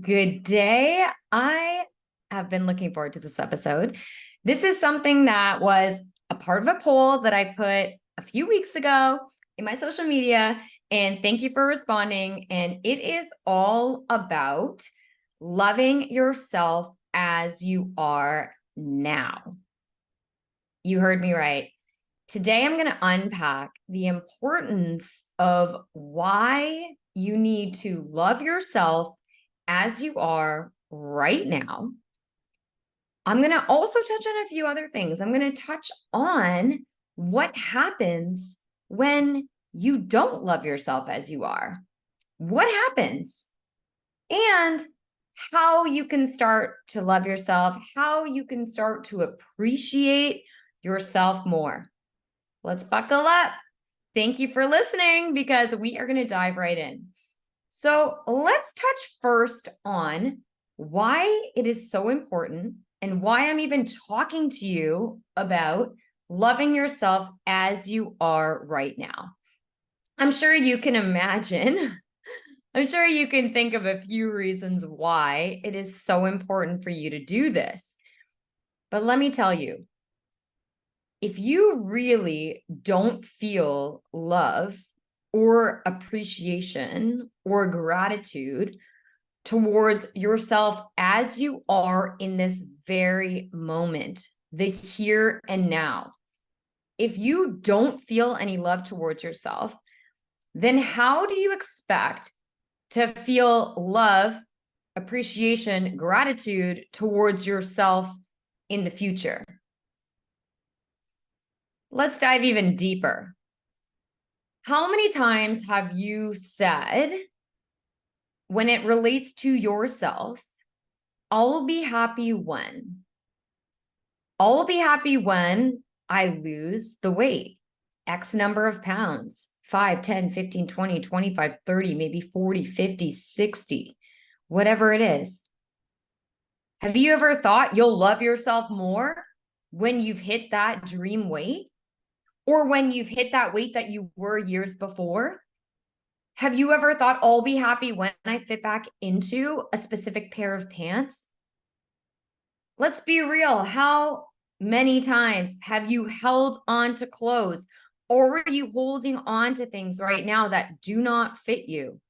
Good day. I have been looking forward to this episode. This is something that was a part of a poll that I put a few weeks ago in my social media, and thank you for responding. And it is all about loving yourself as you are now. You heard me right. Today, I'm going to unpack the importance of why you need to love yourself as you are right now. I'm going to also touch on a few other things. I'm going to touch on what happens when you don't love yourself as you are. What happens? And how you can start to love yourself, how you can start to appreciate yourself more. Let's buckle up. Thank you for listening because we are going to dive right in. So let's touch first on why it is so important and why I'm even talking to you about loving yourself as you are right now. I'm sure you can imagine, I'm sure you can think of a few reasons why it is so important for you to do this. But let me tell you, if you really don't feel love or appreciation or gratitude towards yourself as you are in this very moment, the here and now, if you don't feel any love towards yourself, then how do you expect to feel love, appreciation, gratitude towards yourself in the future? Let's dive even deeper. How many times have you said, when it relates to yourself, I'll be happy when I lose the weight, X number of pounds, 5, 10, 15, 20, 25, 30, maybe 40, 50, 60, whatever it is. Have you ever thought you'll love yourself more when you've hit that dream weight? Or when you've hit that weight that you were years before? Have you ever thought, I'll be happy when I fit back into a specific pair of pants? Let's be real. How many times have you held on to clothes, or are you holding on to things right now that do not fit you?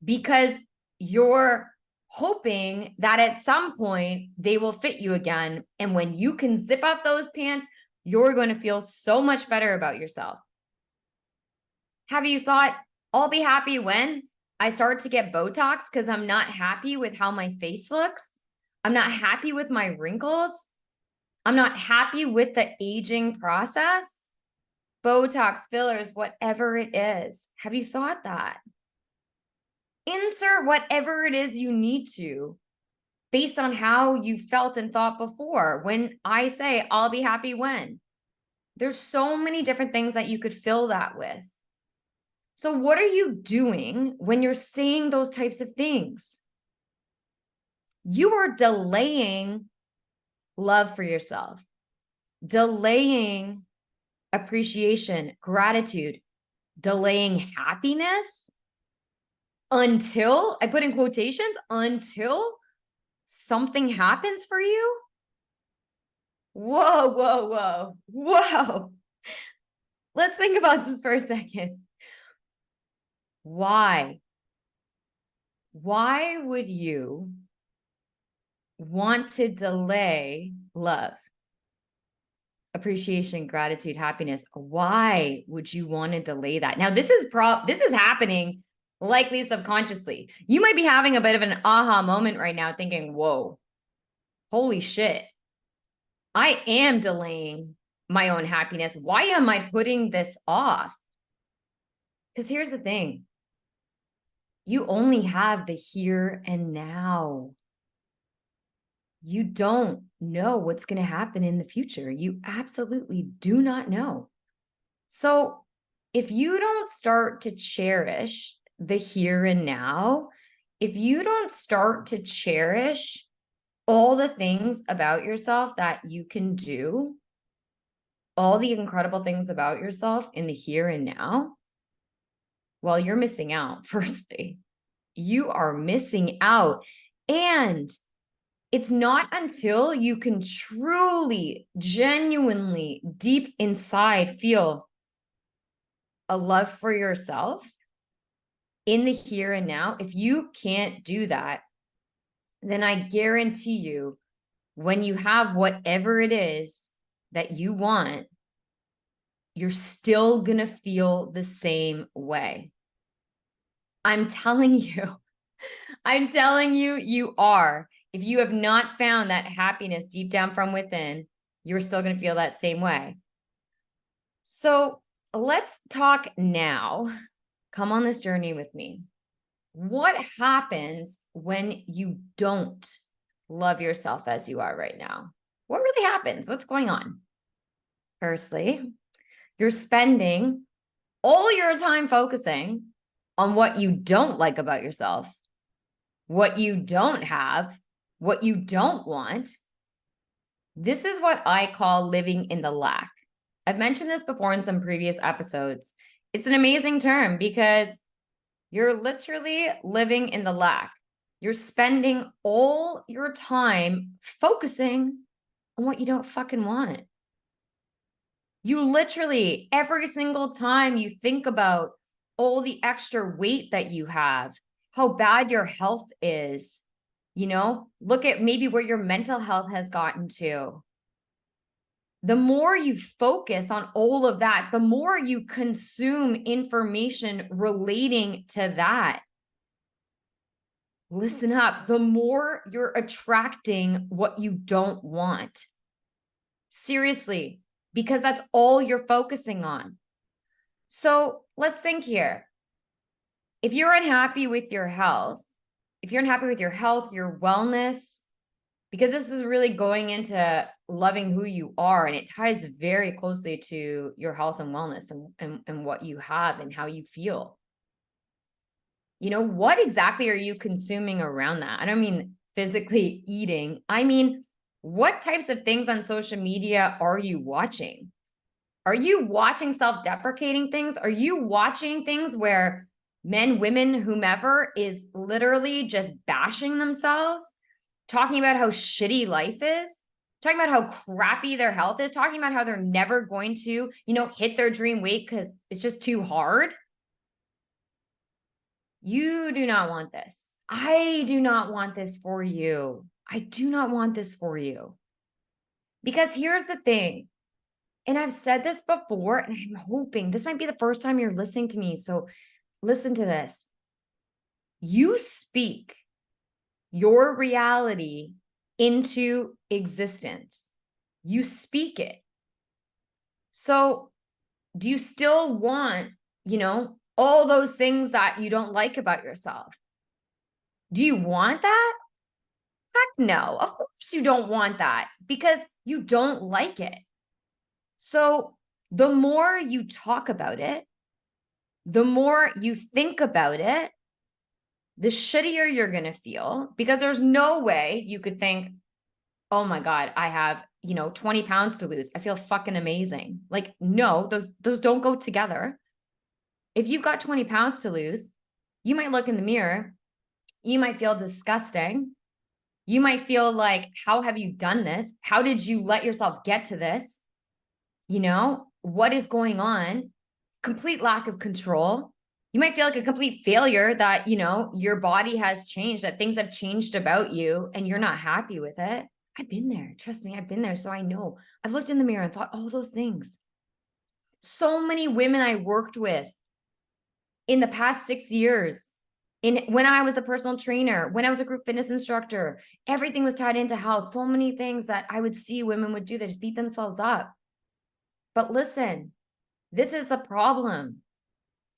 Because you're hoping that at some point they will fit you again. And when you can zip up those pants, you're going to feel so much better about yourself. Have you thought, I'll be happy when I start to get Botox because I'm not happy with how my face looks? I'm not happy with my wrinkles. I'm not happy with the aging process. Botox, fillers, whatever it is. Have you thought that? Insert whatever it is you need to based on how you felt and thought before. When I say, I'll be happy when, there's so many different things that you could fill that with. So what are you doing when you're saying those types of things? You are delaying love for yourself, delaying appreciation, gratitude, delaying happiness until, I put in quotations, until something happens for you. Whoa, whoa, whoa, whoa. Let's think about this for a second. Why? Why would you want to delay love, appreciation, gratitude, happiness? Why would you want to delay that? Now, this is happening likely subconsciously. You might be having a bit of an aha moment right now thinking, whoa, holy shit. I am delaying my own happiness. Why am I putting this off? Because here's the thing. You only have the here and now. You don't know what's going to happen in the future. You absolutely do not know. So if you don't start to cherish the here and now, if you don't start to cherish all the things about yourself that you can do, all the incredible things about yourself in the here and now, well, you're missing out. Firstly, you are missing out And it's not until you can truly, genuinely, deep inside feel a love for yourself in the here and now. If you can't do that, then I guarantee you, when you have whatever it is that you want, you're still going to feel the same way. I'm telling you, you are. If you have not found that happiness deep down from within, you're still going to feel that same way. So let's talk now. Come on this journey with me. What happens when you don't love yourself as you are right now? What really happens? What's going on? Firstly, you're spending all your time focusing on what you don't like about yourself, what you don't have, what you don't want. This is what I call living in the lack. I've mentioned this before in some previous episodes. It's an amazing term because you're literally living in the lack. You're spending all your time focusing on what you don't fucking want. You literally, every single time you think about all the extra weight that you have, how bad your health is, look at maybe where your mental health has gotten to. The more you focus on all of that, the more you consume information relating to that. Listen up, the more you're attracting what you don't want. Seriously, because that's all you're focusing on. So let's think here. If you're unhappy with your health, your wellness, because this is really going into loving who you are, and it ties very closely to your health and wellness and what you have and how you feel. What exactly are you consuming around that? I don't mean physically eating. I mean, what types of things on social media are you watching? Are you watching self-deprecating things? Are you watching things where men, women, whomever is literally just bashing themselves, talking about how shitty life is, talking about how crappy their health is, talking about how they're never going to, hit their dream weight because it's just too hard? You do not want this. I do not want this for you. I do not want this for you. Because here's the thing, and I've said this before, and I'm hoping this might be the first time you're listening to me. So listen to this. You speak your reality into existence. You speak it. So do you still want, all those things that you don't like about yourself? Do you want that? Heck no. Of course you don't want that because you don't like it. So the more you talk about it, the more you think about it, the shittier you're going to feel, because there's no way you could think, oh my God, I have, 20 pounds to lose. I feel fucking amazing. Like, no, those don't go together. If you've got 20 pounds to lose, you might look in the mirror. You might feel disgusting. You might feel like, how have you done this? How did you let yourself get to this? What is going on? Complete lack of control. You might feel like a complete failure that, your body has changed, that things have changed about you and you're not happy with it. I've been there. Trust me, I've been there. So I know. I've looked in the mirror and thought all those things. So many women I worked with in the past 6 years, when I was a personal trainer, when I was a group fitness instructor, everything was tied into health. So many things that I would see women would do that just beat themselves up. But listen, this is the problem.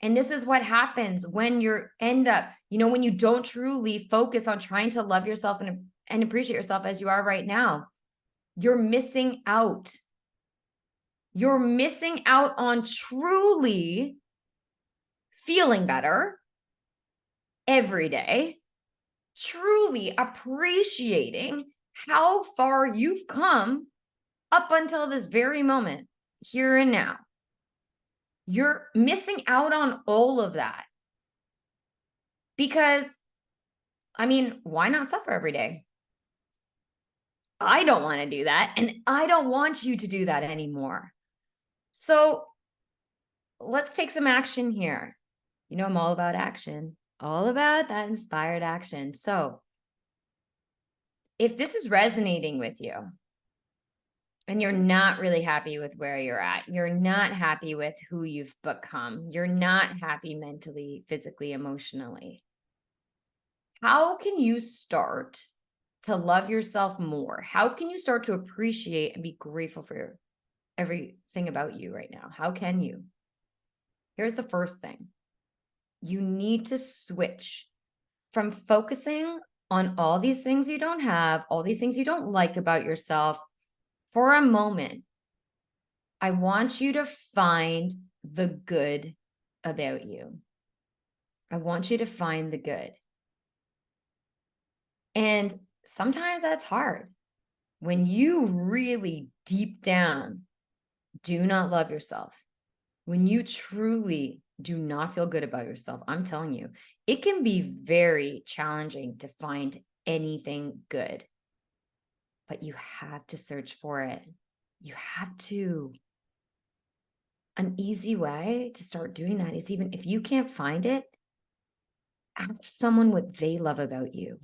And this is what happens when when you don't truly focus on trying to love yourself and appreciate yourself as you are right now. You're missing out. You're missing out on truly feeling better every day, truly appreciating how far you've come up until this very moment, here and now. You're missing out on all of that because I mean, why not suffer every day? I don't want to do that. And I don't want you to do that anymore. So let's take some action here. You know, I'm all about action, all about that inspired action. So if this is resonating with you and you're not really happy with where you're at, you're not happy with who you've become, you're not happy mentally, physically, emotionally, how can you start to love yourself more? How can you start to appreciate and be grateful for everything about you right now? How can you? Here's the first thing. You need to switch from focusing on all these things you don't have, all these things you don't like about yourself. For a moment, I want you to find the good about you. I want you to find the good. And sometimes that's hard. When you really deep down do not love yourself, when you truly do not feel good about yourself, I'm telling you, it can be very challenging to find anything good. But you have to search for it. You have to. An easy way to start doing that is, even if you can't find it, ask someone what they love about you.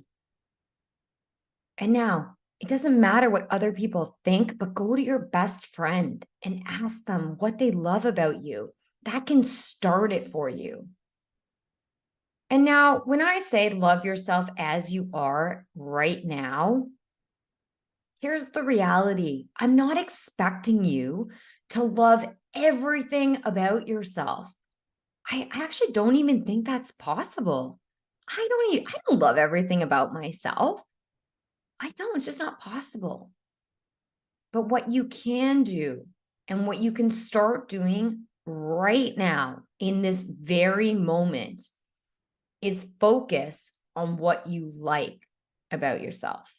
And now, it doesn't matter what other people think, but go to your best friend and ask them what they love about you. That can start it for you. And now, when I say love yourself as you are right now, here's the reality. I'm not expecting you to love everything about yourself. I actually don't even think that's possible. I don't love everything about myself. I don't, it's just not possible. But what you can do and what you can start doing right now in this very moment is focus on what you like about yourself.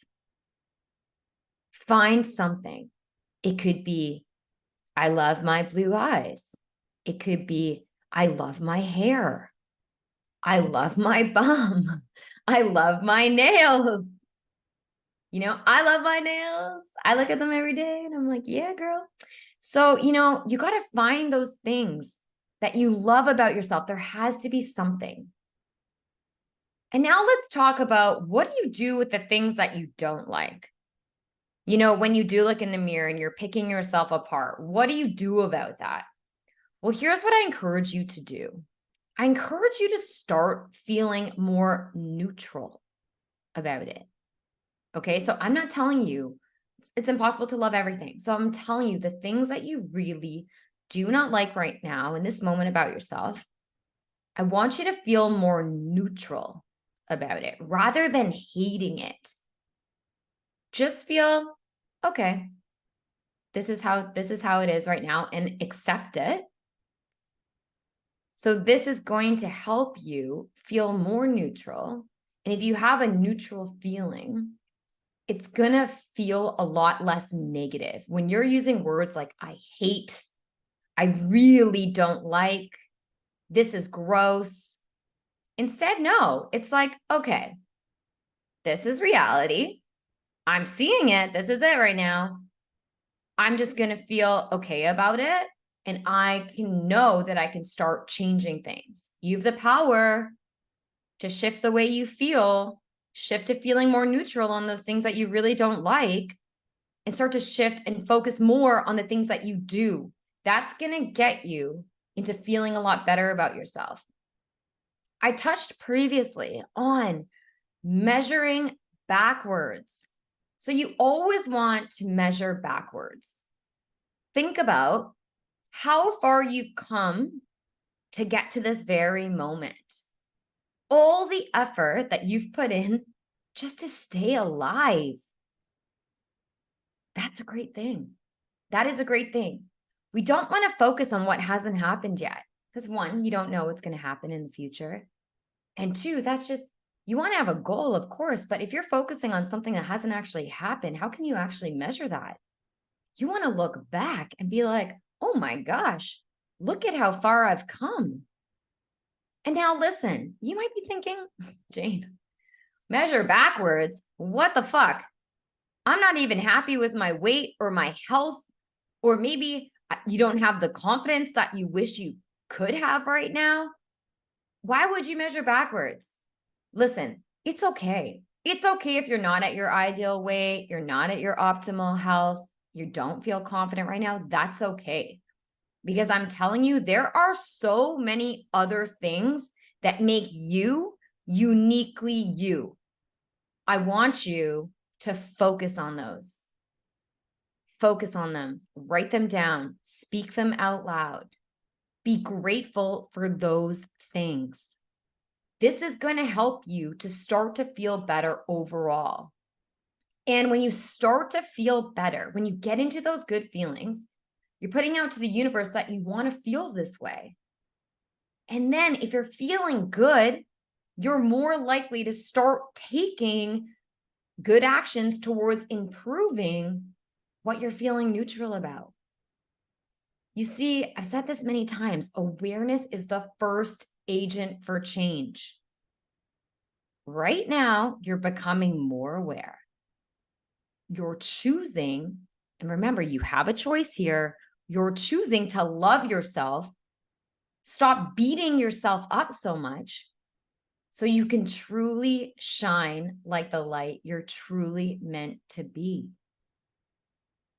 Find something. It could be, I love my blue eyes. It could be, I love my hair. I love my bum. I love my nails. You know, I love my nails. I look at them every day and I'm like, yeah, girl. So, you know, you got to find those things that you love about yourself. There has to be something. And now let's talk about, what do you do with the things that you don't like? You know, when you do look in the mirror and you're picking yourself apart, what do you do about that? Well, here's what I encourage you to do. I encourage you to start feeling more neutral about it. Okay, so I'm not telling you it's impossible to love everything. So I'm telling you the things that you really do not like right now in this moment about yourself, I want you to feel more neutral about it rather than hating it. Just feel, okay, this is how it is right now, and accept it. So this is going to help you feel more neutral. And if you have a neutral feeling, it's going to feel a lot less negative. When you're using words like, I hate, I really don't like, this is gross. Instead, no, it's like, okay, this is reality. I'm seeing it. This is it right now. I'm just going to feel okay about it. And I can know that I can start changing things. You have the power to shift the way you feel, shift to feeling more neutral on those things that you really don't like, and start to shift and focus more on the things that you do. That's going to get you into feeling a lot better about yourself. I touched previously on measuring backwards. So you always want to measure backwards. Think about how far you've come to get to this very moment. All the effort that you've put in just to stay alive. That's a great thing. That is a great thing. We don't want to focus on what hasn't happened yet, because one, you don't know what's going to happen in the future. And two, that's just, you want to have a goal, of course, but if you're focusing on something that hasn't actually happened, how can you actually measure that? You want to look back and be like, oh my gosh, look at how far I've come. And now listen, you might be thinking, Jane, Measure backwards? What the fuck? I'm not even happy with my weight or my health, or maybe you don't have the confidence that you wish you could have right now. Why would you measure backwards? Listen, it's okay. It's okay if you're not at your ideal weight, you're not at your optimal health, you don't feel confident right now. That's okay. Because I'm telling you, there are so many other things that make you uniquely you. I want you to focus on those. Focus on them, write them down, speak them out loud. Be grateful for those things. This is going to help you to start to feel better overall. And when you start to feel better, when you get into those good feelings, you're putting out to the universe that you want to feel this way. And then if you're feeling good, you're more likely to start taking good actions towards improving what you're feeling neutral about. You see, I've said this many times, awareness is the first agent for change. Right now, you're becoming more aware. You're choosing, and remember, you have a choice here. You're choosing to love yourself. Stop beating yourself up so much so you can truly shine like the light you're truly meant to be.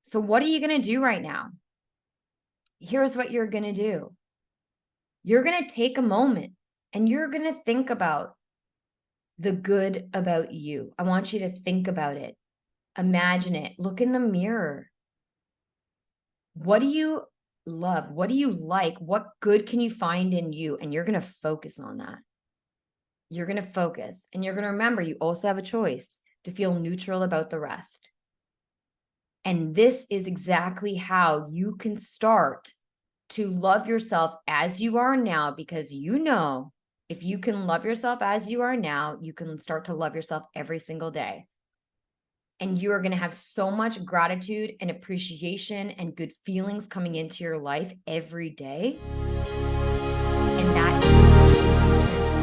So what are you going to do right now? Here's what you're going to do. You're going to take a moment and you're going to think about the good about you. I want you to think about it. Imagine it. Look in the mirror. What do you love? What do you like? What good can you find in you? And you're going to focus on that. You're going to focus and you're going to remember you also have a choice to feel neutral about the rest. And this is exactly how you can start to love yourself as you are now, because you know if you can love yourself as you are now, you can start to love yourself every single day. And you are going to have so much gratitude and appreciation and good feelings coming into your life every day. And that is